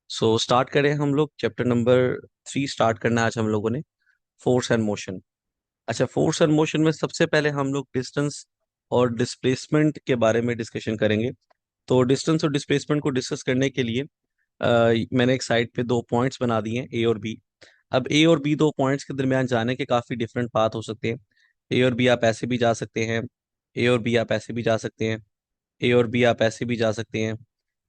Start करें हम लोग चैप्टर नंबर 3 स्टार्ट करना है आज हम लोगों ने। Force and motion. अच्छा, फोर्स एंड मोशन में सबसे पहले हम लोग डिस्टेंस और डिस्प्लेसमेंट के बारे में डिस्कशन करेंगे। तो डिस्टेंस और डिस्प्लेसमेंट को डिस्कस करने के लिए मैंने एक साइड पे दो पॉइंट्स बना दिए हैं, ए और बी। अब ए और बी दो पॉइंट्स के दरमियान जाने के काफ़ी डिफरेंट पाथ हो सकते हैं। ए और बी आप ऐसे भी जा सकते हैं, ए और बी आप ऐसे भी जा सकते हैं, ए और बी आप ऐसे भी जा सकते हैं।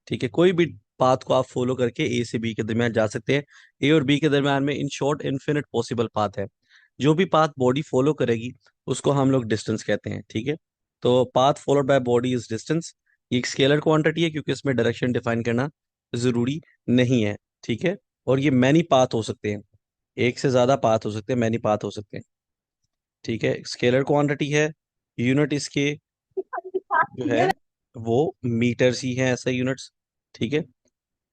ठीक है, कोई भी पाथ को आप फॉलो करके ए से बी के दरमियान जा सकते हैं। ए और बी के दरमियान में in short infinite possible path है। जो भी पाथ बॉडी फॉलो करेगी उसको हम लोग डिस्टेंस कहते हैं। ठीक है, तो path followed by body is distance. ये एक स्केलर क्वांटिटी है क्योंकि इसमें डायरेक्शन डिफाइन करना जरूरी नहीं है। ठीक है, और ये मैनी पाथ हो सकते हैं, एक से ज्यादा पाथ हो सकते हैं, मैनी पाथ हो सकते हैं। ठीक है, स्केलर क्वांटिटी है, यूनिट इसके जो है वो मीटर्स ही है, ऐसा यूनिट्स। ठीक है,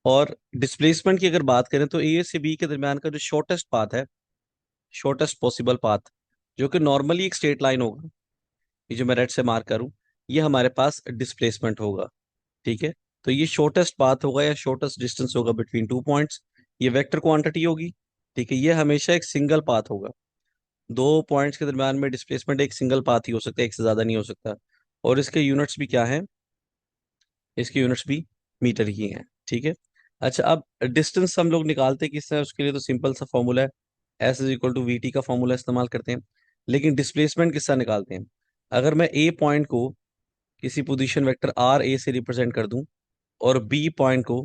और डिस्प्लेसमेंट की अगर बात करें तो ए से बी के दरमियान का जो शॉर्टेस्ट पाथ है, शॉर्टेस्ट पॉसिबल पाथ, जो कि नॉर्मली एक स्ट्रेट लाइन होगा, ये जो मैं रेड से मार्क करूं, ये हमारे पास डिस्प्लेसमेंट होगा। ठीक है, तो ये शॉर्टेस्ट पाथ होगा या शॉर्टेस्ट डिस्टेंस होगा बिटवीन टू पॉइंट्स। ये वेक्टर क्वांटिटी होगी। ठीक है, ये हमेशा एक सिंगल पाथ होगा। दो पॉइंट्स के दरमियान में डिस्प्लेसमेंट एक सिंगल पाथ ही हो सकता है, एक से ज्यादा नहीं हो सकता। और इसके यूनिट्स भी क्या हैं, इसके यूनिट्स भी मीटर ही हैं। ठीक है, अच्छा, अब डिस्टेंस हम लोग निकालते किससे हैं, उसके लिए तो सिंपल सा फॉर्मूला है, S is equal to V T का फॉर्मूला इस्तेमाल करते हैं। लेकिन डिस्प्लेसमेंट किससे निकालते हैं, अगर मैं ए पॉइंट को किसी पोजीशन वेक्टर आर ए से रिप्रेजेंट कर दूं और बी पॉइंट को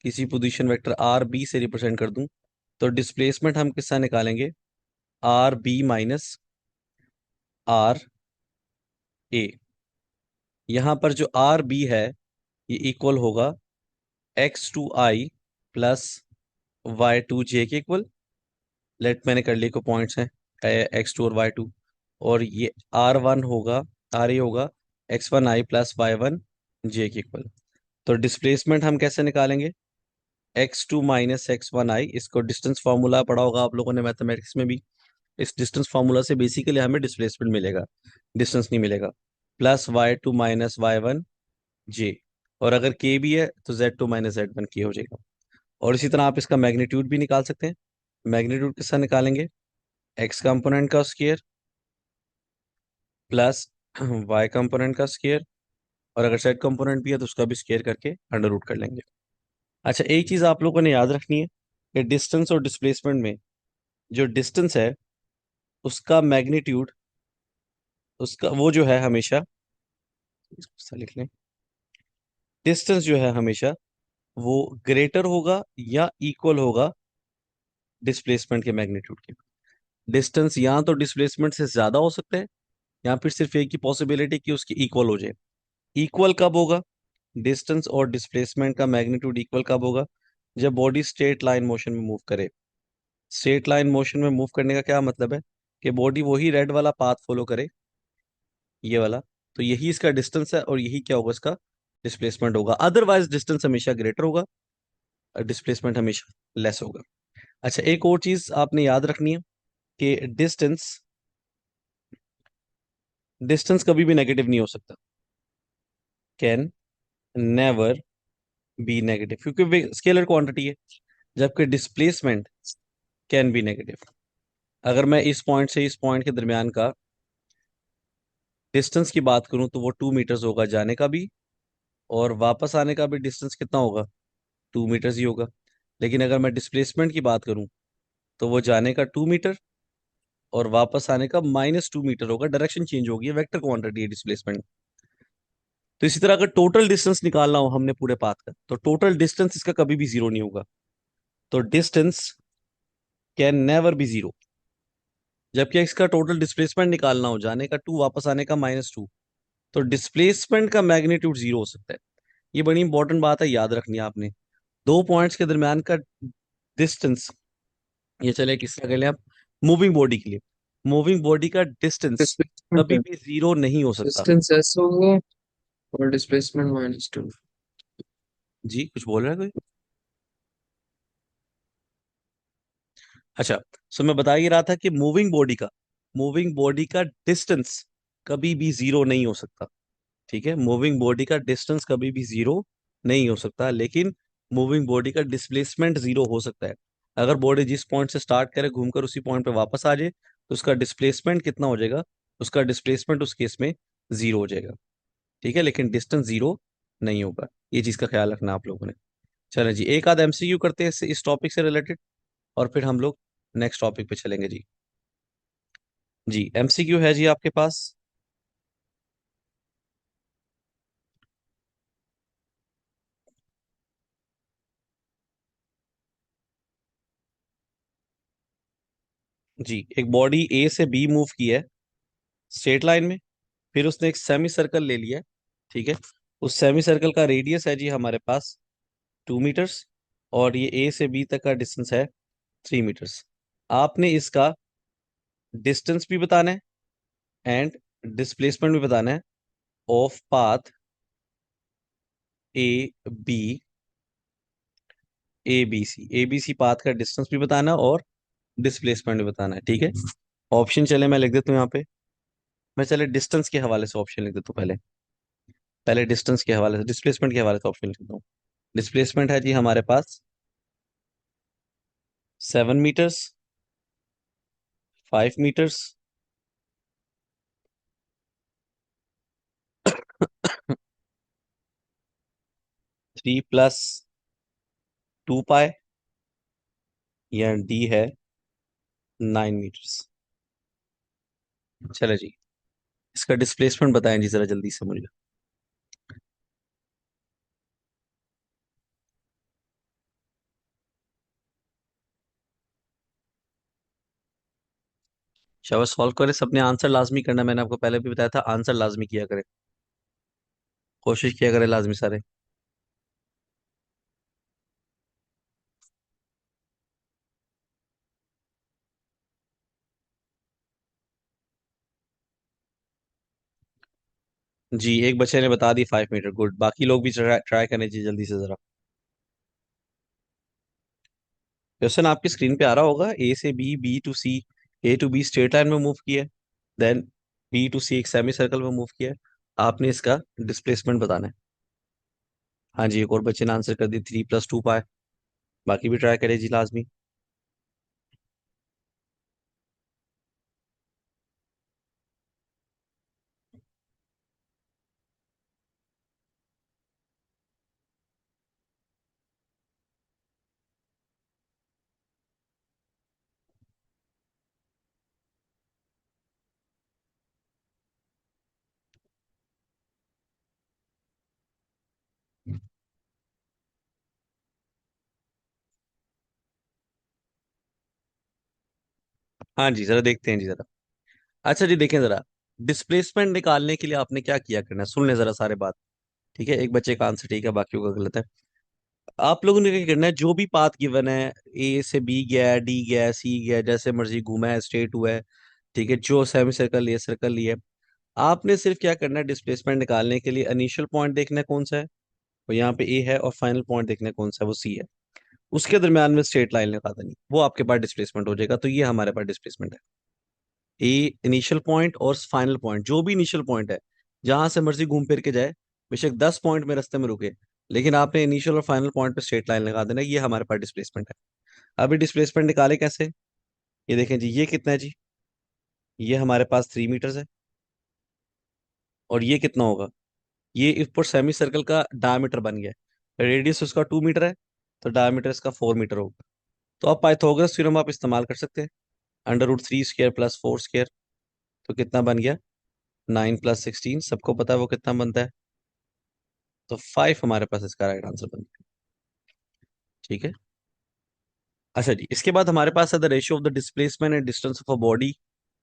किसी पोजीशन वेक्टर आर बी से रिप्रेजेंट कर दूं, तो डिस्प्लेसमेंट हम किससे निकालेंगे, R B minus R A. यहाँ पर जो आर बी है ये इक्वल होगा X two I plus Y two J के इक्वल। लेट मैंने कर लिए को पॉइंट्स हैं एक्स टू और वाई टू, और ये आर वन होगा, आर ए होगा X one I plus Y one J के इक्वल। तो डिस्प्लेसमेंट हम कैसे निकालेंगे, X two minus X one I, इसको डिस्टेंस फार्मूला पढ़ा होगा आप लोगों ने मैथमेटिक्स में भी। इस डिस्टेंस फार्मूला से बेसिकली हमें डिस्प्लेसमेंट मिलेगा, डिस्टेंस नहीं मिलेगा। Plus Y two minus Y one J, और अगर के भी है तो Z two minus Z one K हो जाएगा। और इसी तरह आप इसका मैग्नीट्यूड भी निकाल सकते हैं। मैग्नीट्यूड किसका निकालेंगे, एक्स कंपोनेंट का स्क्वायर प्लस वाई कंपोनेंट का स्क्वायर, और अगर जेड कंपोनेंट भी है तो उसका भी स्क्वायर करके अंडर रूट कर लेंगे। अच्छा, एक चीज आप लोगों ने याद रखनी है कि डिस्टेंस और डिस्प्लेसमेंट में जो डिस्टेंस है उसका मैग्नीट्यूड, उसका वो जो है हमेशा, इसको लिख लें, डिस्टेंस जो है हमेशा वो ग्रेटर होगा या इक्वल होगा डिस्प्लेसमेंट के मैग्नीट्यूड के। डिस्टेंस या तो डिस्प्लेसमेंट से ज्यादा हो सकता है या फिर सिर्फ एक ही पॉसिबिलिटी कि उसकी इक्वल हो जाए। इक्वल कब होगा, डिस्टेंस और डिस्प्लेसमेंट का मैग्नीट्यूड इक्वल कब होगा, जब बॉडी स्ट्रेट लाइन मोशन में मूव करे। स्ट्रेट लाइन मोशन में मूव करने का क्या मतलब है, कि बॉडी वही रेड वाला पाथ फॉलो करे, ये वाला। तो यही इसका डिस्टेंस है और यही क्या होगा, इसका डिस्प्लेसमेंट होगा। अदरवाइज डिस्टेंस हमेशा ग्रेटर होगा और डिस्प्लेसमेंट हमेशा लेस होगा। अच्छा, एक और चीज आपने याद रखनी है कि डिस्टेंस, डिस्टेंस कभी भी नेगेटिव नहीं हो सकता, कैन नेवर बी नेगेटिव, क्योंकि स्केलर क्वांटिटी है। जबकि डिस्प्लेसमेंट कैन बी नेगेटिव। अगर मैं इस पॉइंट से इस पॉइंट के दरमियान का डिस्टेंस की बात करूं तो वो 2 मीटर्स होगा जाने का भी, और वापस आने का भी डिस्टेंस कितना होगा, 2 मीटर्स ही होगा। लेकिन अगर मैं डिस्प्लेसमेंट की बात करूं तो वो जाने का 2 मीटर और वापस आने का -2 मीटर होगा, डायरेक्शन चेंज होगी, वेक्टर क्वांटिटी है डिस्प्लेसमेंट। तो इसी तरह अगर टोटल डिस्टेंस निकालना हो हमने पूरे पाथ का, तो टोटल डिस्टेंस इसका कभी भी जीरो नहीं होगा। तो distance can never be zero. जबकि इसका टोटल डिस्प्लेसमेंट निकालना हो, जाने का 2 वापस आने का -2, तो डिस्प्लेसमेंट का मैग्नीट्यूड जीरो हो सकता है। ये बड़ी इंपॉर्टेंट बात है, याद रखनी है आपने। दो पॉइंट्स के दरमियान का डिस्टेंस, ये चले किसका के लिए आप, मूविंग बॉडी के लिए, मूविंग बॉडी का डिस्टेंस डिस्प्लेसमेंट कभी है। भी जीरो नहीं हो सकता। डिस्टेंस एस होगा और डिस्प्लेसमेंट -2। जी, कुछ बोल रहा है कोई। अच्छा, सो मैं बता ही रहा था कि मूविंग बॉडी का डिस्टेंस कभी भी जीरो नहीं हो सकता। ठीक है, मूविंग बॉडी का डिस्टेंस कभी भी जीरो नहीं हो सकता, लेकिन मूविंग बॉडी का डिस्प्लेसमेंट जीरो हो सकता है। अगर बॉडी जिस पॉइंट से स्टार्ट करे घूमकर उसी पॉइंट पे वापस आ जाए तो उसका डिस्प्लेसमेंट कितना हो जाएगा? उसका डिस्प्लेसमेंट उस केस में जीरो हो जाएगा। ठीक है, लेकिन डिस्टेंस जीरो नहीं होगा। ये चीज का ख्याल रखना आप लोगों ने। चलें जी, एक आध एमसीक्यू करते हैं इस टॉपिक से रिलेटेड, और फिर हम लोग नेक्स्ट टॉपिक पे चलेंगे जी। जी, एमसीक्यू है जी आपके पास। जी, एक बॉडी ए से बी मूव की है स्ट्रेट लाइन में। फिर उसने एक सेमी सर्कल ले लिया है। ठीक है, उस सेमी सर्कल का रेडियस है जी हमारे पास 2 मीटर्स, और ये ए से बी तक का डिस्टेंस है 3 मीटर्स। आपने इसका डिस्टेंस भी बताना है एंड डिस्प्लेसमेंट भी बताना है of path A B, A B C path का डिस्टेंस भी बताना है और डिस्प्लेसमेंट भी बताना है। ठीक है, ऑप्शन चले मैं लिख देता हूँ यहाँ पे। मैं चले डिस्टेंस के हवाले से ऑप्शन लिख देता हूँ पहले। पहले डिस्टेंस के हवाले से, डिस्प्लेसमेंट के हवाले से ऑप्शन लिख देता हूँ। डिस्प्लेसमेंट है जी हमारे पास 7 मीटर्स, 5 मीटर्स, 3+2 पाई, या डी है 9 मीटर्स। चले जी, इसका डिस्प्लेसमेंट बताएं जी जरा जल्दी से मुझे। शाबाश, सॉल्व करें, सबने आंसर लाजमी करना। मैंने आपको पहले भी बताया था आंसर लाजमी किया करें, कोशिश किया करें लाजमी सारे। जी, एक बच्चे ने बता दी 5 मीटर, गुड। बाकी लोग भी ट्राई ट्राई करें जी जल्दी से जरा। क्वेश्चन आपकी स्क्रीन पे आ रहा होगा। ए से B, B to C, A to B straight line में मूव किया है, देन बी टू सी एक सेमी सर्कल में मूव किया है। आपने इसका डिस्प्लेसमेंट बताना है। हाँ जी, एक और बच्चे ने आंसर कर दी 3+2 पाई। बाकी भी ट्राई करें जी लाजमी। हाँ जी, जरा देखते हैं जी जरा। अच्छा जी, देखें जरा, डिस्प्लेसमेंट निकालने के लिए आपने क्या किया करना है, सुन लें जरा सारे बात। ठीक है, एक बच्चे का आंसर ठीक है, बाकियों का गलत है। आप लोगों ने क्या करना है, जो भी पाथ गिवन है, ए से बी गया है, डी गया है, सी गया है, जैसे मर्जी घूमा है, स्ट्रेट हुआ है, ठीक है, जो सेमी सर्कल लिए, सर्कल लिए, आपने सिर्फ क्या करना है, डिस्प्लेसमेंट निकालने के लिए इनिशियल पॉइंट देखना है कौन सा है, और यहाँ पे ए है, और फाइनल पॉइंट देखना है कौन सा है, वो सी है। उसके दरमियान में स्ट्रेट लाइन लगा देनी, वो आपके पास डिस्प्लेसमेंट हो जाएगा। तो ये हमारे पास डिस्प्लेसमेंट है। ए इनिशियल पॉइंट और फाइनल पॉइंट, जो भी इनिशियल पॉइंट है, जहां से मर्जी घूम फिर के जाए, बेशक 10 पॉइंट में रास्ते में रुके, लेकिन आपने इनिशियल और फाइनल पॉइंट पे स्ट्रेट लाइन लगा देना, ये हमारे पास डिस्प्लेसमेंट है। अभी डिस्प्लेसमेंट निकाले कैसे? ये देखें जी, ये कितना है जी? ये हमारे पास 3 मीटर्स है। और ये कितना होगा? ये ऊपर सेमी सर्कल का डायमीटर बन गया है, रेडियस उसका 2 मीटर है, तो डायमीटर इसका 4 मीटर होगा। तो आप पाइथागोरस थ्योरम आप इस्तेमाल कर सकते हैं। √3² + 4², तो कितना बन गया? 9 + 16, सबको पता है वो कितना बनता है। तो 5 हमारे पास इसका राइट आंसर बन गया। ठीक है। अच्छा जी, इसके बाद हमारे पास है the ratio of the displacement and distance of a body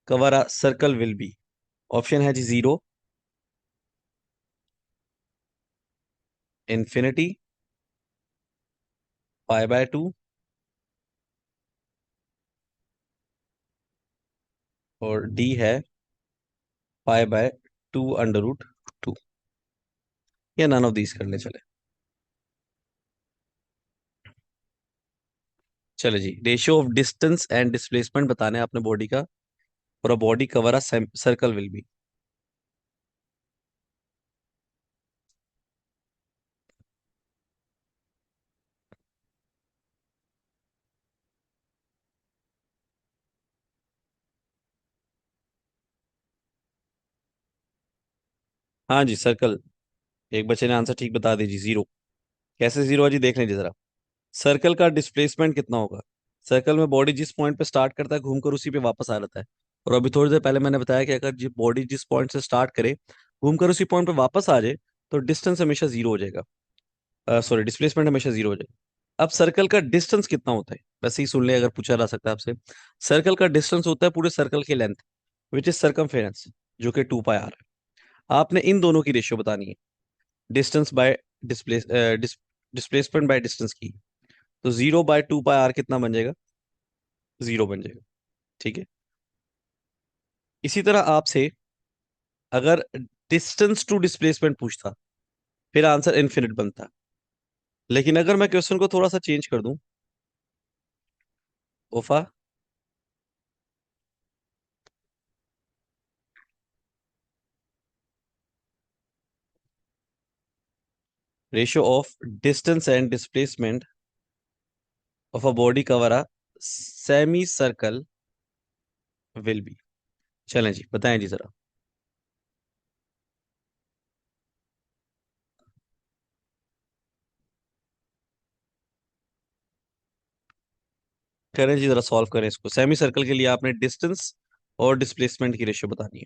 cover a circle will B. Option है जी 0, इन्फिनिटी, π/2, और डी है π/2√2, या नन ऑफ दीज कर ले चले। चले जी, ratio of distance and displacement बताने आपने बॉडी का, और a body cover a circle will be. हाँ जी, सर्कल। एक बच्चे ने आंसर ठीक बता दी जी, जीरो। कैसे जीरो है जी, देख लीजिए जरा। सर्कल का डिस्प्लेसमेंट कितना होगा? सर्कल में बॉडी जिस पॉइंट पे स्टार्ट करता है घूमकर उसी पे वापस आ जाता है। और अभी थोड़ी देर पहले मैंने बताया कि अगर जी बॉडी जिस पॉइंट से स्टार्ट करे घूमकर उसी पॉइंट पे वापस आ जाए तो डिस्टेंस हमेशा जीरो हो जाएगा। सॉरी, डिस्प्लेसमेंट हमेशा जीरो हो जाएगा। अब सर्कल का डिस्टेंस कितना होता है, वैसे ही सुन ले अगर पूछा जा सकता है आपसे। सर्कल का डिस्टेंस होता है पूरे सर्कल की लेंथ, विच इज सरकमफेरेंस, जो कि 2 पाई आर है। आपने इन दोनों की रेशियो बतानी है, distance by displace displacement by distance की। तो 0/2 पाई आर कितना बन जाएगा? जीरो बन जाएगा। ठीक है। इसी तरह आपसे अगर डिस्टेंस टू डिस्प्लेसमेंट पूछता फिर आंसर इनफिनिट बनता। लेकिन अगर मैं क्वेश्चन को थोड़ा सा चेंज कर दूं, ओफा, ratio of distance and displacement of a body cover a semi circle will be. चलें जी, बताएं जी जरा। करें जी, जरा सॉल्व करें इसको। सेमी सर्कल के लिए आपने डिस्टेंस और डिस्प्लेसमेंट की रेशियो बतानी है।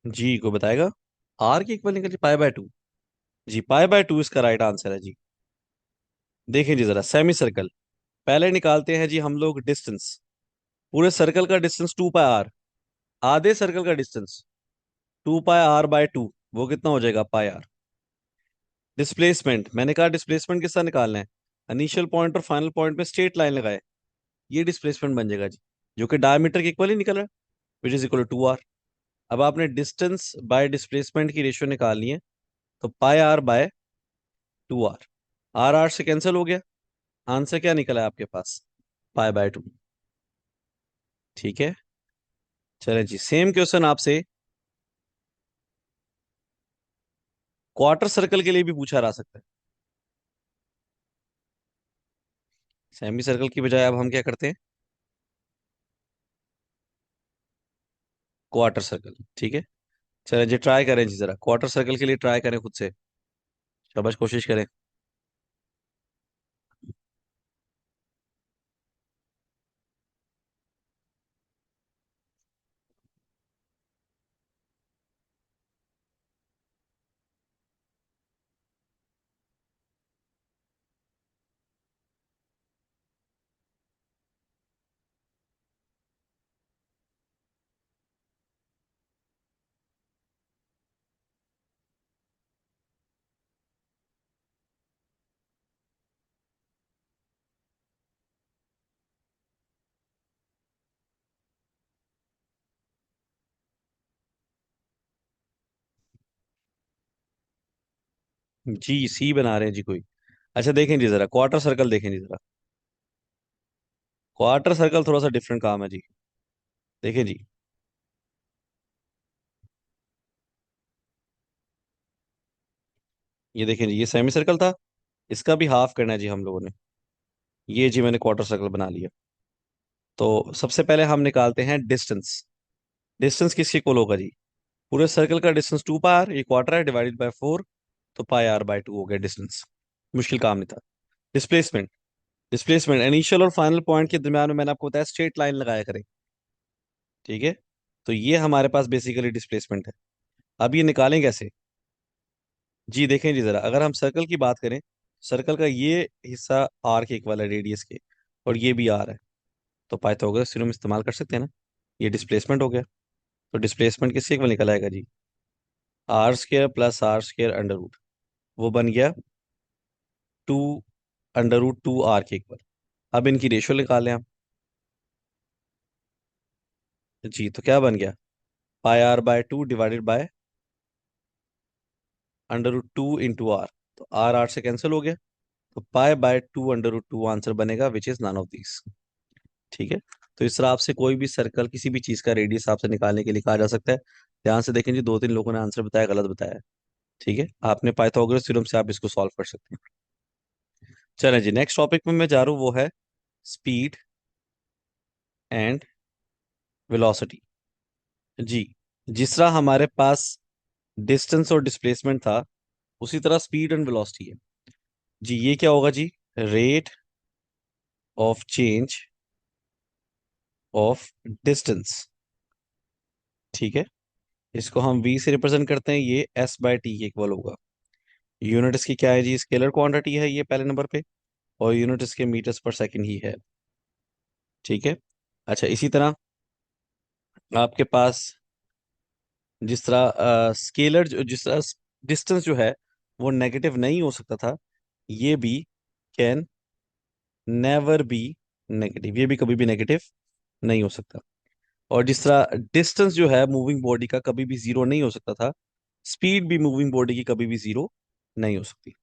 जी को बताएगा। आर की इक्वल निकल पाई/2। जी, पाई/2 इसका राइट आंसर है जी। देखें जी जरा, सेमी सर्कल पहले निकालते हैं जी हम लोग डिस्टेंस। पूरे सर्कल का डिस्टेंस 2 पाई आर, आधे सर्कल का डिस्टेंस 2 पाई आर/2, वो कितना हो जाएगा? पाई आर। डिस्प्लेसमेंट, मैंने कहा डिस्प्लेसमेंट किसका निकालना है? इनिशियल पॉइंट और फाइनल पॉइंट में स्ट्रेट लाइन लगाए, ये डिस्प्लेसमेंट बन जाएगा जी, जो कि डायमीटर के इक्वल ही निकल रहा है, which is equal to 2 R. अब आपने डिस्टेंस बाय डिस्प्लेसमेंट की रेशियो निकालनी है, तो पाई/2 आर, आर आर से कैंसिल हो गया। आंसर क्या निकला है आपके पास? पाई/2। ठीक है। चलें जी, सेम क्वेश्चन आपसे क्वार्टर सर्कल के लिए भी पूछा जा सकता है। सेमी सर्कल की बजाय अब हम क्या करते हैं? Quarter circle. ठीक है। चलें जी, ट्राई करें जी जरा, क्वार्टर सर्कल के लिए ट्राई करें खुद से। शाबाश, कोशिश करें। जी, सी बना रहे हैं जी कोई। अच्छा देखें जी जरा, क्वार्टर सर्कल देखें जी जरा। क्वार्टर सर्कल थोड़ा सा डिफरेंट काम है जी। देखें जी, ये देखें जी, ये सेमी सर्कल था, इसका भी हाफ करना है जी हम लोगों ने। ये जी मैंने क्वार्टर सर्कल बना लिया। तो सबसे पहले हम निकालते हैं डिस्टेंस। डिस्टेंस किसके इक्वल होगा जी? पूरे सर्कल का डिस्टेंस 2 पाई आर, ये क्वार्टर है, डिवाइडेड बाय 4, तो पाई/2 हो गया डिस्टेंस। मुश्किल काम नहीं था। डिस्प्लेसमेंट, डिस्प्लेसमेंट इनिशियल और फाइनल पॉइंट के दरम्यान में मैंने आपको बताया स्ट्रेट लाइन लगाया करें। ठीक है। तो ये हमारे पास बेसिकली डिस्प्लेसमेंट है। अब ये निकालें कैसे? जी देखें जी जरा, अगर हम सर्कल की बात करें, सर्कल का ये हिस्सा आर के इक्वल है, रेडियस के, और ये भी आर है, तो पाइथागोरस थ्योरम इस्तेमाल कर सकते हैं ना। ये डिस्प्लेसमेंट हो गया। तो डिस्प्लेसमेंट किसके इक्वल निकल आएगा जी? r² + r² अंडर रूट, वो बन गया 2√2 r के इक्वल। अब इनकी रेशियो निकालें हम। जी, तो क्या बन गया? पाई/2 डिवाइडेड बाय √2 × r, तो आर आर से कैंसिल हो गया, तो π/2 √2 आंसर बनेगा, which is none of these. ठीक है। तो इस तरह आपसे कोई भी सर्कल, किसी भी चीज का रेडियस आपसे निकालने के लिए कहा जा सकता है। ध्यान से देखें जी, 2-3 लोगों ने आंसर बताया, गलत बताया। ठीक है, आपने पाइथागोरस थ्योरम से आप इसको सॉल्व कर सकते हैं। चलें जी, नेक्स्ट टॉपिक में मैं जा रहा हूँ, वो है स्पीड एंड वेलोसिटी। जी, जिस तरह हमारे पास डिस्टेंस और डिस्प्लेसमेंट था, उसी तरह स्पीड एंड वेलोसिटी है। जी, ये क्या होगा जी? Rate of change of distance. ठीक है, इसको हम v से रिप्रेजेंट करते हैं, ये s/t के इक्वल होगा। यूनिट इसकी क्या है जी? स्केलर क्वांटिटी है ये पहले नंबर पे, और यूनिट इसके मीटर्स पर सेकंड ही है। ठीक है। अच्छा, इसी तरह आपके पास जिस तरह स्केलर, जिस तरह डिस्टेंस जो है वो नेगेटिव नहीं हो सकता था, ये भी कैन नेवर बी नेगेटिव, ये भी कभी भी नेगेटिव नहीं हो सकता। और जिस तरह डिस्टेंस जो है मूविंग बॉडी का कभी भी जीरो नहीं हो सकता था, स्पीड भी मूविंग बॉडी की कभी भी जीरो नहीं हो सकती।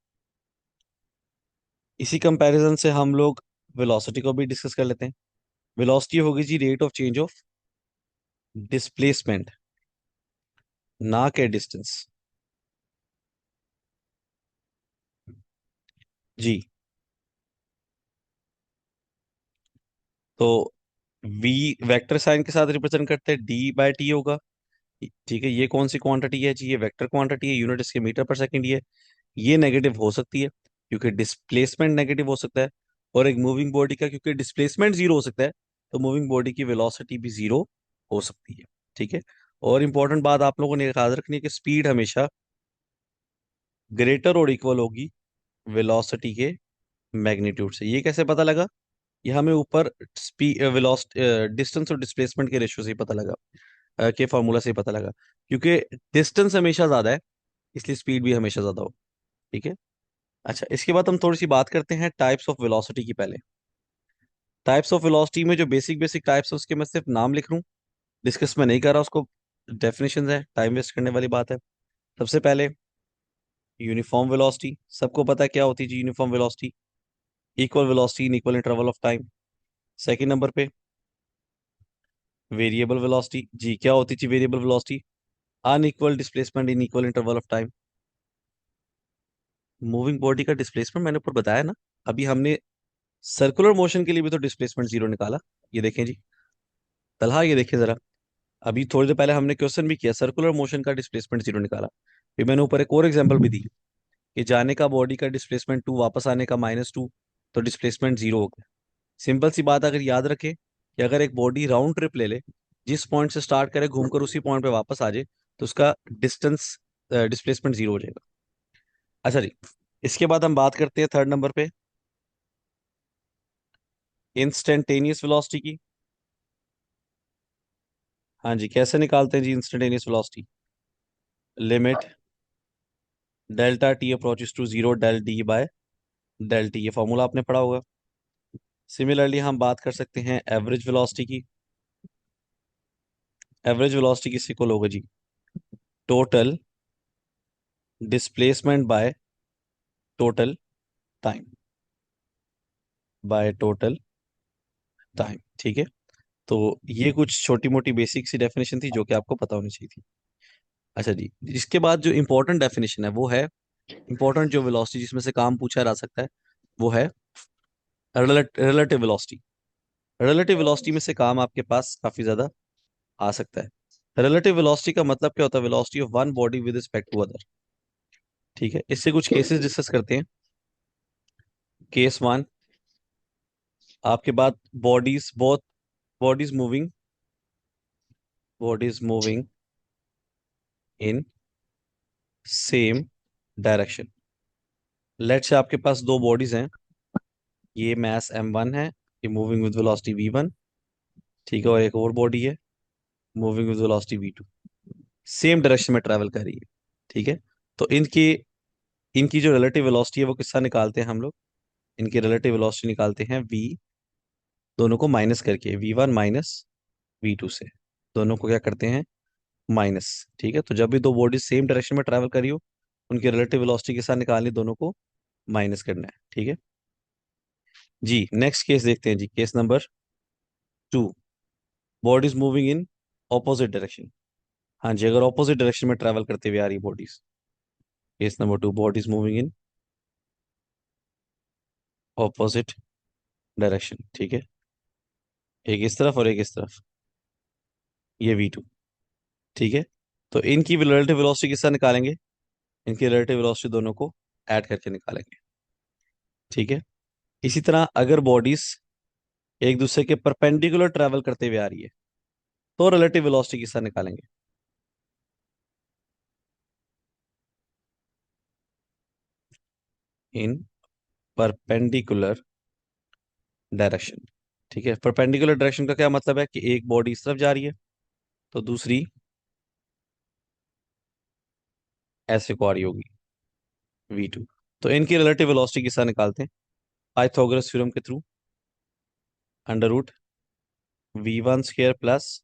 इसी कंपैरिजन से हम लोग वेलोसिटी को भी डिस्कस कर लेते हैं। वेलोसिटी होगी जी rate of change of displacement, ना के डिस्टेंस। जी, तो v वेक्टर साइन के साथ रिप्रेजेंट करते हैं, d/t होगा। ठीक है, ये कौन सी क्वांटिटी है जी? ये वेक्टर क्वांटिटी है, यूनिट इसके मीटर पर सेकंड ही है। ये नेगेटिव हो सकती है क्योंकि डिस्प्लेसमेंट नेगेटिव हो सकता है, और एक मूविंग बॉडी का क्योंकि डिस्प्लेसमेंट जीरो हो सकता है, तो मूविंग बॉडी की वेलोसिटी भी जीरो हो सकती है। ठीक है। और इंपॉर्टेंट बात आप लोगों ने याद रखनी है कि स्पीड हमेशा ग्रेटर और इक्वल होगी वेलोसिटी के मैग्नीट्यूड से। ये कैसे पता लगा? ये हमें ऊपर स्पीड वेलोसिटी डिस्टेंस और डिस्प्लेसमेंट के रेशियो से ही पता लगा, के फॉर्मूला से ही पता लगा, क्योंकि डिस्टेंस हमेशा ज्यादा है, इसलिए स्पीड भी हमेशा ज्यादा हो। ठीक है। अच्छा, इसके बाद हम थोड़ी सी बात करते हैं टाइप्स ऑफ वेलोसिटी की। पहले टाइप्स ऑफ वेलोसिटी में जो बेसिक बेसिक टाइप्स है उसके मैं सिर्फ नाम लिख रहा हूँ, डिस्कस में नहीं कर रहा उसको। डेफिनेशन है, टाइम वेस्ट करने वाली बात है। सबसे पहले यूनिफॉर्म वेलोसिटी, सबको पता है क्या होती है जी uniform velocity? Equal velocity in equal interval of time. Second number पे वेरिएबल वेलोसिटी, जी क्या होती थी variable velocity? Unequal displacement in equal interval of time. Moving body का डिस्प्लेसमेंट मैंने ऊपर बताया ना, अभी हमने सर्कुलर मोशन के लिए भी तो डिस्प्लेसमेंट जीरो निकाला। ये देखें जी तलहा, ये देखिए जरा, अभी थोड़ी देर पहले हमने क्वेश्चन भी किया, सर्कुलर मोशन का डिस्प्लेसमेंट जीरो निकाला। फिर मैंने ऊपर एक और एग्जांपल भी दी कि जाने का बॉडी का डिस्प्लेसमेंट 2, वापस आने का -2, तो डिस्प्लेसमेंट जीरो हो गया। सिंपल सी बात, अगर याद रखे कि अगर एक बॉडी राउंड ट्रिप ले ले, जिस पॉइंट से स्टार्ट करे घूमकर उसी पॉइंट पे वापस आ जाए, तो उसका डिस्टेंस डिस्प्लेसमेंट जीरो हो जाएगा। अच्छा जी, इसके बाद हम बात करते हैं थर्ड नंबर पे इंस्टेंटेनियस वेलोसिटी की। हाँ जी, कैसे निकालते हैं जी instantaneous velocity? Limit delta t approaches to zero del d by del t, ये फॉर्मूला आपने पढ़ा होगा। सिमिलरली हम बात कर सकते हैं एवरेज वेलोसिटी की। एवरेज वेलोसिटी किस इक्वल होगा जी? Total displacement by total time, by total time. ठीक है। तो ये कुछ छोटी मोटी बेसिक सी डेफिनेशन थी जो कि आपको पता होनी चाहिए थी। अच्छा जी, इसके बाद जो इंपॉर्टेंट डेफिनेशन है वो है, इंपॉर्टेंट जो वेलोसिटी जिसमें से काम पूछा जा सकता है, वो है रिलेटिव वेलोसिटी। रिलेटिव वेलोसिटी में से काम आपके पास काफी ज्यादा आ सकता है। रिलेटिव वेलोसिटी का मतलब क्या होता है? Velocity of one body with respect to other. ठीक है, इससे कुछ केसेस डिस्कस करते हैं। केस वन, आपके बाद bodies both bodies moving in same direction. Let's say आपके पास दो बॉडीज हैं, ये मास m1 है, ये मूविंग विद वेलोसिटी v1। ठीक है, और एक और बॉडी है moving with velocity v2, same direction में ट्रैवल कर रही है। ठीक है। तो इनकी इनकी जो रिलेटिव वेलोसिटी है वो किसका निकालते हैं हम लोग? इनकी रिलेटिव वेलोसिटी निकालते हैं v, दोनों को माइनस करके, v1 माइनस v2 से, दोनों को क्या करते हैं? माइनस। ठीक है, तो जब भी दो बॉडी सेम डायरेक्शन में ट्रैवल करी हो, उनकी रिलेटिव वेलोसिटी के साथ निकालनी, दोनों को माइनस करना है। ठीक है जी। नेक्स्ट केस देखते हैं जी, case number 2। Body is moving in opposite direction. हाँ जी, अगर ऑपोजिट डायरेक्शन में ट्रैवल करते हुए आ रही bodies. Case number 2, body is moving in opposite direction. ठीक है, एक इस तरफ और एक इस तरफ, ये V2। ठीक है, तो इनकी रिलेटिव वेलोसिटी किस तरह निकालेंगे? इनकी रिलेटिव वेलोसिटी दोनों को ऐड करके निकालेंगे। ठीक है, इसी तरह अगर बॉडीज एक दूसरे के परपेंडिकुलर ट्रैवल करते हुए आ रही है, तो रिलेटिव वेलोसिटी किस तरह निकालेंगे? इन परपेंडिकुलर डायरेक्शन। ठीक है, परपेंडिकुलर डायरेक्शन का क्या मतलब है कि एक बॉडी इस तरफ जा रही है तो दूसरी ऐसे को आ रही होगी, V2। तो इनकी रिलेटिव वेलोसिटी किस तरह निकालते हैं? पाइथागोरस थ्योरम के through, under root V1 square plus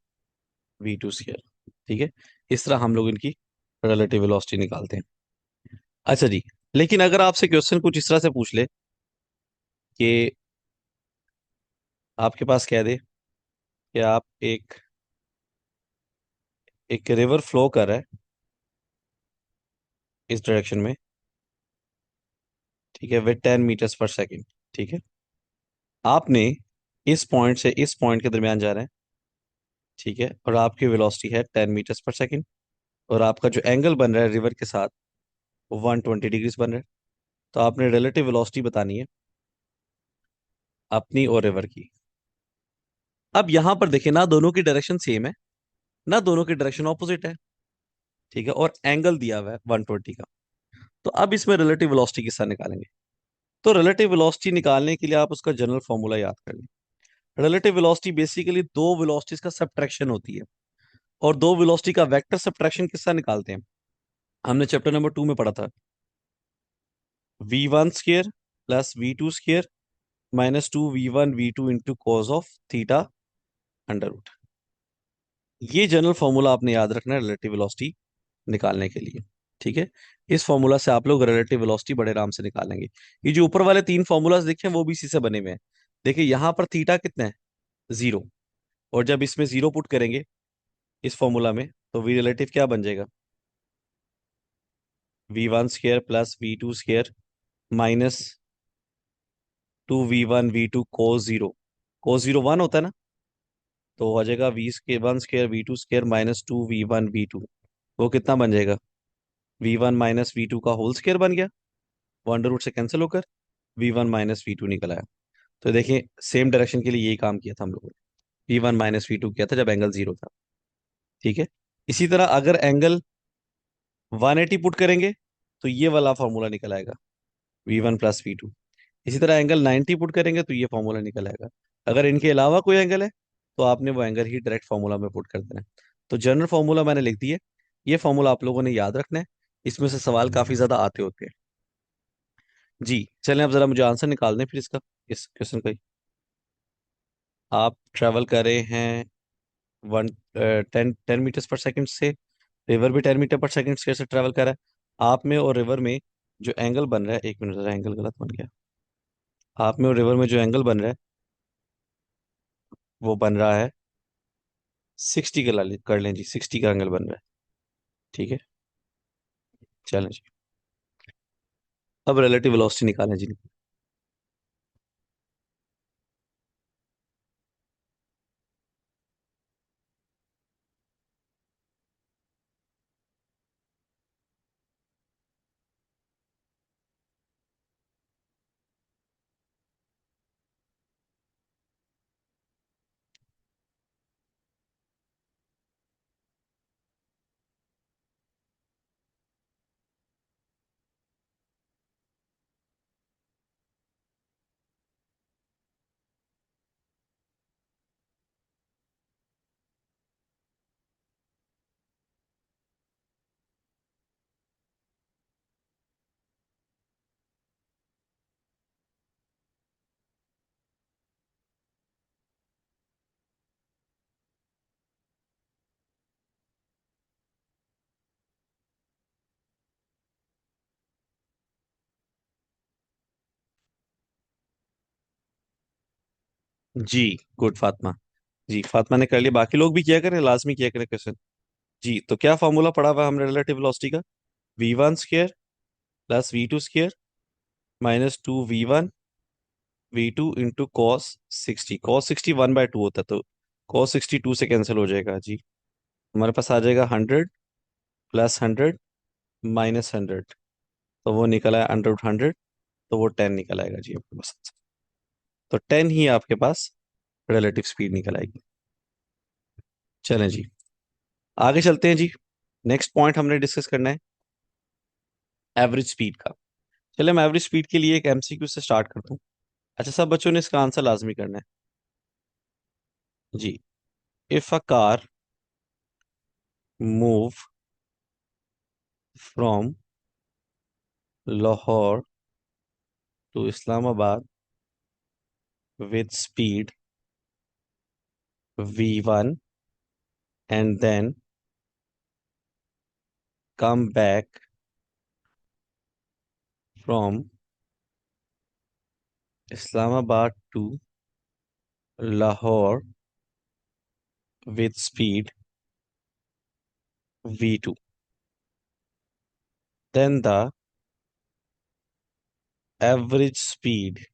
V2 square. ठीक है, इस तरह हम लोग इनकी रिलेटिव वेलोसिटी निकालते हैं। अच्छा जी, लेकिन अगर आपसे क्वेश्चन कुछ इस तरह से पूछ ले कि आपके पास कह दे कि आप एक रिवर फ्लो कर रहा है इस डायरेक्शन में, ठीक है, विद 10 मीटर्स पर सेकेंड। ठीक है, आपने इस पॉइंट से इस पॉइंट के दरमियान जा रहे हैं। ठीक है, और आपकी वेलोसिटी है 10 मीटर्स पर सेकेंड, और आपका जो एंगल बन रहा है रिवर के साथ वो 120 डिग्रीज बन रहा है। तो आपने रिलेटिव वेलोसिटी बतानी है अपनी और रिवर की। अब यहां पर देखें ना, दोनों की डायरेक्शन सेम है, ना दोनों की डायरेक्शन ऑपोजिट है। ठीक है, और एंगल दिया हुआ है 120 का। तो अब इसमें रिलेटिव वेलोसिटी किस तरह निकालेंगे? तो रिलेटिव वेलोसिटी निकालने के लिए आप उसका जनरल फॉर्मूला याद कर लें। रिलेटिव वेलोसिटी बेसिकली दो वेलोसिटीज का सबट्रैक्शन होती है, और दो वेलोसिटी का वेक्टर सबट्रैक्शन किस तरह निकालते हैं? हमने चैप्टर नंबर 2 में पढ़ा था, V1 square plus V2 square minus 2V1 V2 into cos of theta under root. ये जनरल फॉर्मूला आपने याद रखना है रिलेटिव वेलोसिटी निकालने के लिए। ठीक है, इस फॉर्मूला से आप लोग रिलेटिव वेलोसिटी बड़े आराम से निकालेंगे। ये जो ऊपर वाले तीन फॉर्मूलाज देखे हैं वो भी इसी से बने हुए हैं। देखिए यहां पर थीटा कितना है, 0। और जब इसमें 0 पुट करेंगे इस फॉर्मूला में, तो वी रिलेटिव क्या बन जाएगा? V1 square plus V2 square minus 2V1 V2 कोस 0। कोस 0 1 होता है ना, तो हो जाएगा V1 square V2 square minus 2V1 V2। वो कितना बन जाएगा? V1 माइनस V2 का होल स्क्वायर बन गया, वो अंडर रूट से कैंसिल होकर V1 माइनस V2 निकल आया। तो देखिए सेम डायरेक्शन के लिए यही काम किया था हम लोगों ने, V1 माइनस V2 किया था जब एंगल 0 था। ठीक है, इसी तरह अगर एंगल 180 पुट करेंगे तो ये वाला फॉर्मूला निकल आएगा, V1 प्लस V2। इसी तरह एंगल 90 पुट करेंगे तो ये फॉर्मूला निकल आएगा। अगर इनके अलावा कोई एंगल है तो आपने वो एंगल ही डायरेक्ट फॉर्मूला में पुट कर देना है। तो जनरल फॉर्मूला मैंने लिख दिया, ये फॉर्मूला आप लोगों ने याद रखना है। इसमें से सवाल काफी ज्यादा आते होते हैं जी। चलें अब जरा मुझे आंसर निकाल दें फिर इसका, इस क्वेश्चन का ही। आप ट्रैवल कर रहे हैं 10 मीटर्स पर सेकंड से, रिवर भी 10 मीटर पर सेकंड से ट्रैवल कर रहा है। आप में और रिवर में जो एंगल बन रहा है, एक मिनट जरा, एंगल गलत बन गया। आप में और रिवर में जो एंगल बन रहा है वो बन रहा है 60 कर लें जी, 60 का एंगल बन रहा है। ठीक है, चलें जी, अब रिलेटिव वेलोसिटी निकालें जी। जी। गुड फातिमा। जी, फातिमा ने कर लिया, बाकी लोग भी किया करें, लाजमी किया करें क्वेश्चन। जी, तो क्या फॉर्मूला पढ़ा हुआ है हमने रिलेटिव वेलोसिटी का? v1 square plus v2 square minus 2v1 v2 into cos 60। cos 60 1/2 होता है, तो cos 60 2 से कैंसिल हो जाएगा जी। हमारे पास आ जाएगा 100 प्लस 100 माइनस 100, तो वो निकला है √100, तो वो 10 निकल आएगा जी आपके पास। तो 10 ही आपके पास रिलेटिव स्पीड निकल आएगी। चलें जी, आगे चलते हैं जी। नेक्स्ट पॉइंट हमने डिस्कस करना है एवरेज स्पीड का। चलिए, मैं एवरेज स्पीड के लिए एक एमसीक्यू से स्टार्ट करता हूँ। अच्छा, सब बच्चों ने इसका आंसर लाजमी करना है जी। If a car move from Lahore to Islamabad with speed v1 and then come back from Islamabad to Lahore with speed v2, then the average speed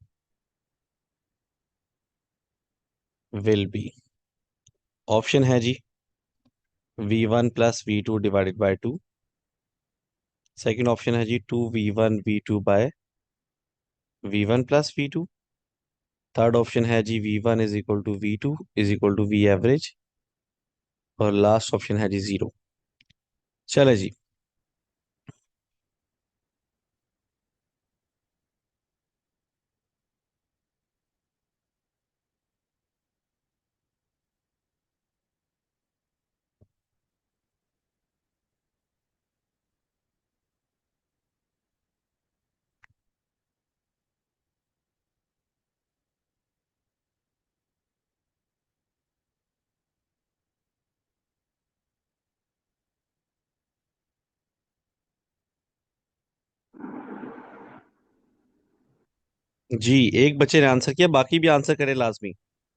will be, option है जी, v1 plus v2 divided by 2। Second option है जी 2v1 v2 by v1 plus v2। Third option है जी v1 is equal to v2 is equal to v average. और last option है जी 0। चले जी। जी, एक बच्चे ने आंसर किया, बाकी भी आंसर करें लाजमी।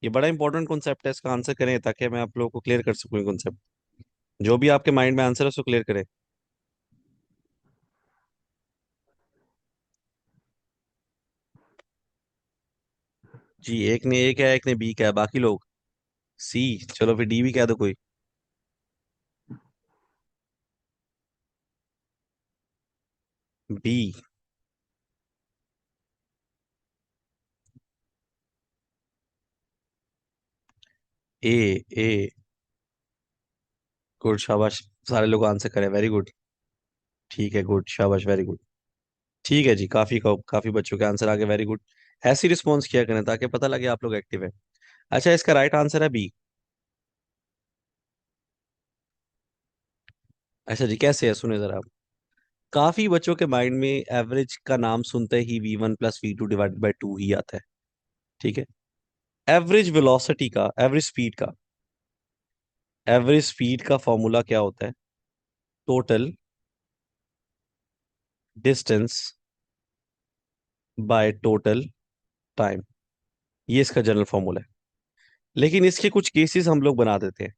ये बड़ा इंपॉर्टेंट कॉन्सेप्ट है, इसका आंसर करें ताकि मैं आप लोगों को क्लियर कर सकूं कॉन्सेप्ट। जो भी आपके माइंड में आंसर है उसको क्लियर करें। जी, एक ने ए क्या, एक ने बी क्या, बाकी लोग सी। चलो फिर डी भी कह दो कोई। बी। ए। ए। गुड, शाबाश। सारे लोग आंसर करें, वेरी गुड। ठीक है, गुड, शाबाश, वेरी गुड। ठीक है जी, काफी काफी बच्चों के आंसर आ गए, वेरी गुड। ऐसी रिस्पॉन्स किया करें ताकि पता लगे आप लोग एक्टिव है। अच्छा, इसका राइट आंसर है बी। अच्छा जी, कैसे है सुने जरा आप। काफी बच्चों के माइंड में एवरेज का नाम सुनते ही v1 plus v2 divided by 2 ही आता है। ठीक है। एवरेज वेलोसिटी का, एवरेज स्पीड का फॉर्मूला क्या होता है? Total distance by total time. ये इसका जनरल फॉर्मूला है। लेकिन इसके कुछ केसेस हम लोग बना देते हैं।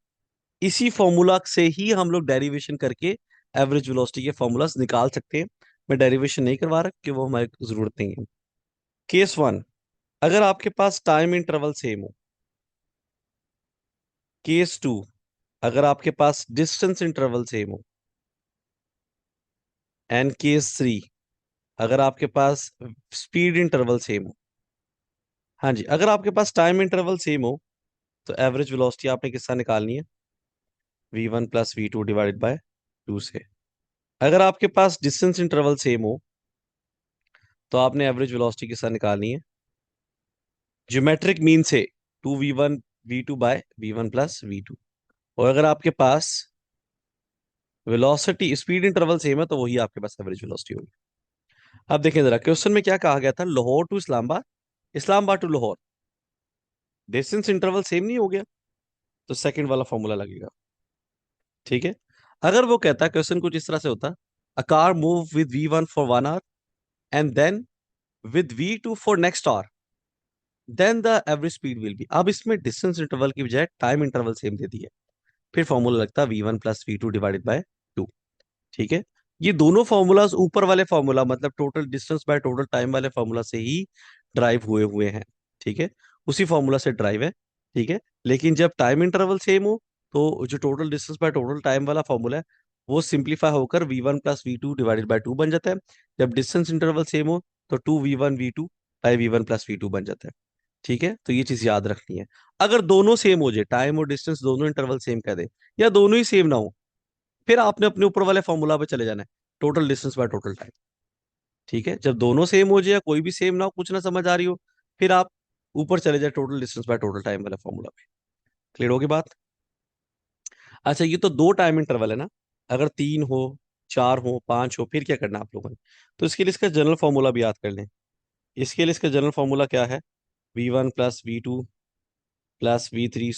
इसी फॉर्मूला से ही हम लोग डेरिवेशन करके एवरेज वेलोसिटी के फॉर्मूलाज निकाल सकते हैं। मैं डेरिवेशन नहीं करवा रहा कि वो हमारी जरूरत नहीं है। केस वन, अगर आपके पास टाइम इंटरवल सेम हो। केस टू, अगर आपके पास डिस्टेंस इंटरवल सेम हो। एंड केस थ्री, अगर आपके पास स्पीड इंटरवल सेम हो। हाँ जी, अगर आपके पास टाइम इंटरवल सेम हो तो एवरेज वेलोसिटी आपने किससे निकालनी है? v1 plus v2 divided by 2 से। अगर आपके पास डिस्टेंस इंटरवल सेम हो तो आपने एवरेज वेलोसिटी किससे निकालनी है? ज्योमेट्रिक मीन से 2v1 v2 by v1 plus v2। और अगर आपके पास वेलोसिटी स्पीड इंटरवल सेम है तो वही आपके पास एवरेज वेलोसिटी होगी। अब देखें जरा, क्वेश्चन में क्या कहा गया था? Lahore to Islamabad, Islamabad to Lahore. Distance interval same नहीं हो गया, तो सेकंड वाला फॉर्मूला लगेगा। ठीक है। अगर वो कहता, क्वेश्चन कुछ इस तरह से होता, a car move with v1 for 1 hour and then with v2 for next hour, then the average speed will be. अब इसमें डिस्टेंस इंटरवल की बजाय टाइम इंटरवल सेम दे दिया है, फिर फॉर्मूला लगता है v1 + v2 / 2। ठीक है, ये दोनों फॉर्मूलाज ऊपर वाले फॉर्मूला मतलब total distance by total time वाले फॉर्मूला से ही ड्राइव हुए हुए हैं। ठीक है, उसी फॉर्मूला से ड्राइव है। ठीक है, लेकिन जब टाइम इंटरवल सेम हो तो जो total distance by total time वाला फॉर्मूला है वो सिंप्लीफाई होकर v1 + v2 / 2 बन जाता है। जब डिस्टेंस इंटरवल सेम हो तो 2v1 v2 / v1 + v2 बन जाता है। ठीक है, तो ये चीज याद रखनी है। अगर दोनों सेम हो जाए, टाइम और डिस्टेंस दोनों इंटरवल सेम कर दे, या दोनों ही सेम ना हो, फिर आपने अपने ऊपर वाले फॉर्मूला पे चले जाना है, total distance by total time. ठीक है, जब दोनों सेम हो जाए या कोई भी सेम ना हो, कुछ ना समझ आ रही हो, फिर आप ऊपर चले जाए total distance by total time वाले फॉर्मूला पे। क्लियर होगी बात? अच्छा, ये तो दो टाइम इंटरवल है ना। अगर तीन हो, चार हो, पांच हो, फिर क्या करना है आप लोगों ने? तो इसके लिए इसका जनरल फॉर्मूला भी याद कर लें। इसके लिए इसका जनरल फॉर्मूला क्या है? v1 + v2 + v3 /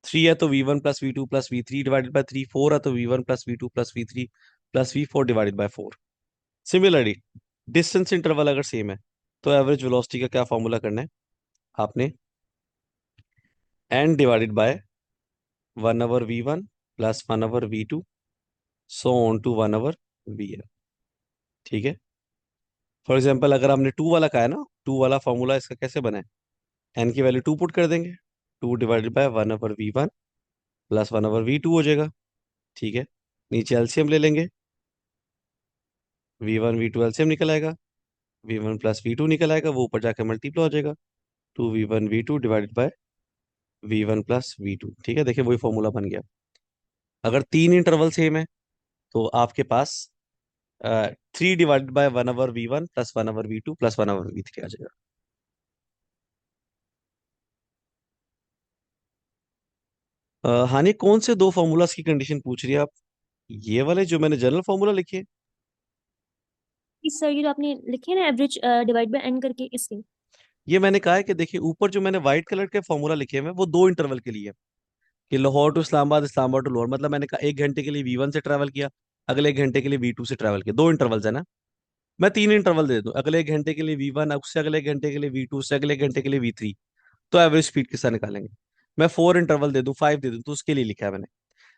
थ्री है तो v1 + v2 + v3 4 है तो v1 + v2 + v3 + v4 / 4। Similarly distance interval अगर सेम है तो एवरेज वेलोसिटी का क्या फॉर्मूला करना है आपने? n/1/(1/v1 + 1/v2 to 1/vn। ठीक है, फॉर एग्जाम्पल अगर हमने टू वाला कहा है ना, टू वाला फॉर्मूला इसका कैसे बना है? n की वैल्यू टू पुट कर देंगे, 2/(1/v1 + 1/v2 हो जाएगा। ठीक है, नीचे एलसीएम ले लेंगे, v1 v2 एलसीएम निकल आएगा, v1 + v2 निकल आएगा, वो ऊपर जाकर मल्टीप्लाई हो जाएगा, 2v1 v2 / v1 + v2। ठीक है, देखिए वही फॉर्मूला बन गया। अगर तीन इंटरवल सेम है तो आपके पास 3/(1/v1 + 1/v2 + 1/v3 आ जाएगा। हानि, कौन से दो फॉर्मूलाज की कंडीशन पूछ रही है आप? ये वाले जो मैंने जनरल फॉर्मूला लिखे हैं? इस सर ये जो आपने लिखे हैं ना एवरेज डिवाइड बाय एन करके इसके। ये मैंने कहा है कि देखिए ऊपर जो मैंने व्हाइट कलर के फॉर्मूला लिखे हुए हैं वो दो इंटरवल के लिए है, कि लाहौर टू इस्लामाबाद, इस्लामाबाद टू लाहौर, मतलब मैंने कहा 1 घंटे के लिए v1 से ट्रैवल किया, अगले 1 घंटे के लिए v2 से ट्रैवल किया, दो इंटरवल्स है ना। मैं तीन इंटरवल दे दूं, अगले 1 घंटे के लिए v1, उससे अगले 1 घंटे के लिए v2, उससे अगले 1 घंटे के लिए v3, तो एवरेज स्पीड किसका निकालेंगे? मैं 4 इंटरवल दे दूं, 5 दे दूं, तो उसके लिए लिखा है मैंने।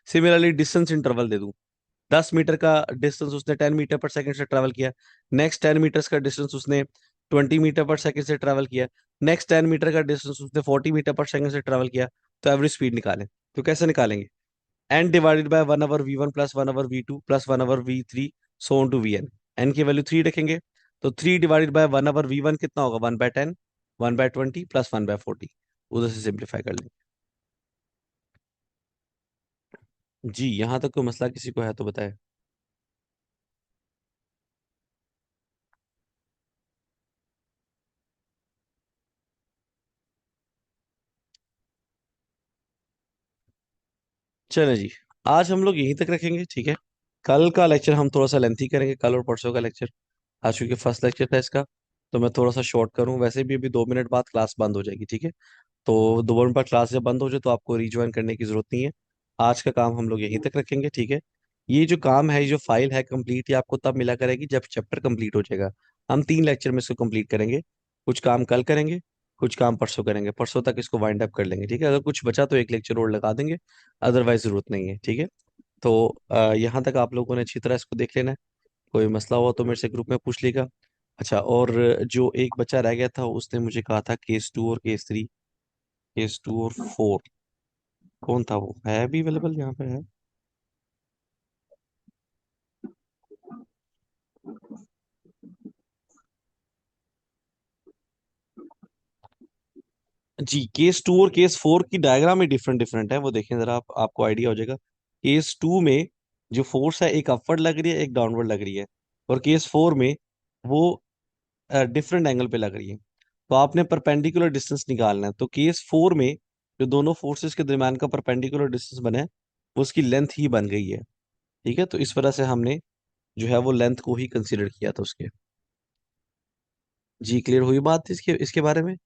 सिमिलरली डिस्टेंस इंटरवल दे दूं, 10 मीटर का डिस्टेंस उसने 10 मीटर पर सेकंड से ट्रैवल किया, नेक्स्ट 10 मीटर्स का डिस्टेंस उसने 20 मीटर पर सेकंड से ट्रैवल किया, नेक्स्ट 10 मीटर का डिस्टेंस उसने 40 मीटर पर सेकंड से ट्रैवल किया, तो एवरेज स्पीड निकालें। तो कैसे निकालेंगे? n/(1/v1 + 1/v2 + 1/v3 n की वैल्यू 3 रखेंगे, तो 3/(1/v1 कितना होगा? 1/10, 1/20 + 1/40। उधर से सिंप्लीफाई कर लेंगे। जी, यहाँ तक कोई मसला किसी को है तो बताए। चले जी, आज हम लोग यहीं तक रखेंगे। ठीक है, कल का लेक्चर हम थोड़ा सा लेंथी करेंगे, कल और परसों का लेक्चर। आज क्योंकि फर्स्ट लेक्चर था इसका, तो मैं थोड़ा सा शॉर्ट करूँ, वैसे भी अभी 2 मिनट बाद क्लास बंद हो जाएगी। ठीक है, तो 2 मिनट बाद क्लास जब बंद हो जाए तो आपको रिज्वाइन करने की जरूरत नहीं है। आज का काम हम लोग यहीं तक रखेंगे। ठीक है, ये जो काम है, ये जो फाइल है कंप्लीट, ये आपको तब मिला करेगी जब चैप्टर कंप्लीट हो जाएगा। हम 3 लेक्चर में इसको कंप्लीट करेंगे, कुछ काम कल करेंगे, कुछ काम परसों करेंगे, परसों तक इसको वाइंड अप कर लेंगे। ठीक है, अगर कुछ बचा तो एक लेक्चर और लगा देंगे, अदरवाइज जरूरत नहीं है। ठीक है, तो यहाँ तक आप लोगों ने अच्छी तरह इसको देख लेना है। कोई मसला हुआ तो मेरे से ग्रुप में पूछ लेगा। अच्छा, और जो एक बच्चा रह गया था उसने मुझे कहा था केस 2 और केस 3, केस 2 और 4, कौन था वो? है भी अवेलेबल यहाँ पे? है? जी, केस 2 और केस 4 की डायग्राम ही डिफरेंट डिफरेंट है, वो देखें जरा आप, आपको आइडिया हो जाएगा। केस 2 में जो फोर्स है एक अपवर्ड लग रही है, एक डाउनवर्ड लग रही है, और केस 4 में वो डिफरेंट एंगल पे लग रही है। तो आपने परपेंडिकुलर डिस्टेंस निकालना है, तो केस 4 में जो दोनों फोर्सेस के दरम्यान का परपेंडिकुलर डिस्टेंस बना है वो उसकी लेंथ ही बन गई है। ठीक है, तो इस वजह से हमने जो है वो लेंथ को ही कंसीडर किया था उसके। जी, क्लियर हुई बात इसके इसके बारे में?